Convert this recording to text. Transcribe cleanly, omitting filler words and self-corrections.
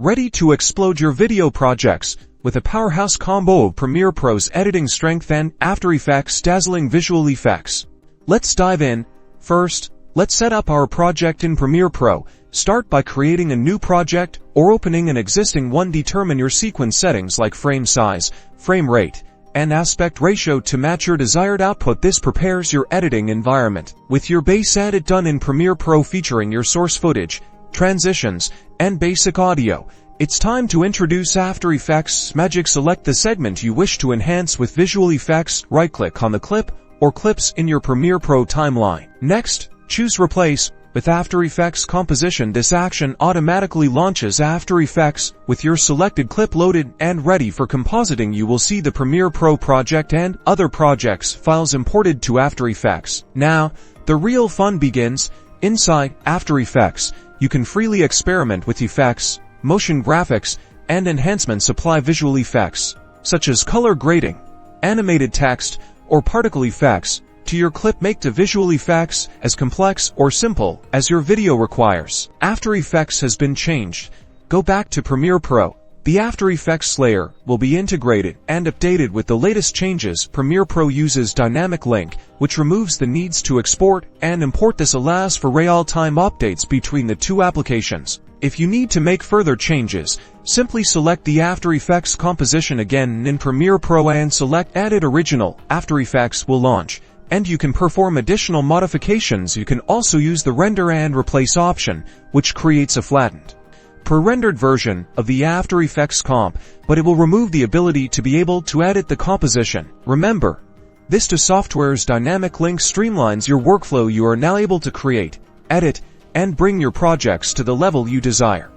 Ready to explode your video projects with a powerhouse combo of Premiere Pro's editing strength and After Effects' dazzling visual effects. Let's dive in. First, let's set up our project in Premiere Pro. Start by creating a new project or opening an existing one. Determine your sequence settings like frame size, frame rate, and aspect ratio to match your desired output. This prepares your editing environment. With your base edit done in Premiere Pro featuring your source footage, transitions, and basic audio, it's time to introduce After Effects magic. Select the segment you wish to enhance with visual effects. Right-click on the clip or clips in your Premiere Pro timeline. Next, choose Replace with After Effects Composition. This action automatically launches After Effects with your selected clip loaded and ready for compositing. You will see the Premiere Pro project and other projects files imported to After Effects. Now, the real fun begins. Inside After Effects, you can freely experiment with effects, motion graphics, and enhancements. Apply visual effects, such as color grading, animated text, or particle effects, to your clip. Make the visual effects as complex or simple as your video requires. After Effects has been changed. Go back to Premiere Pro. The After Effects layer will be integrated and updated with the latest changes. Premiere Pro uses Dynamic Link, which removes the needs to export and import. This allows for real-time updates between the two applications. If you need to make further changes, simply select the After Effects composition again in Premiere Pro and select Edit Original. After Effects will launch, and you can perform additional modifications. You can also use the Render and Replace option, which creates a flattened, pre-rendered version of the After Effects comp, but it will remove the ability to be able to edit the composition. Remember, Vista Software's Dynamic Link streamlines your workflow. You are now able to create, edit, and bring your projects to the level you desire.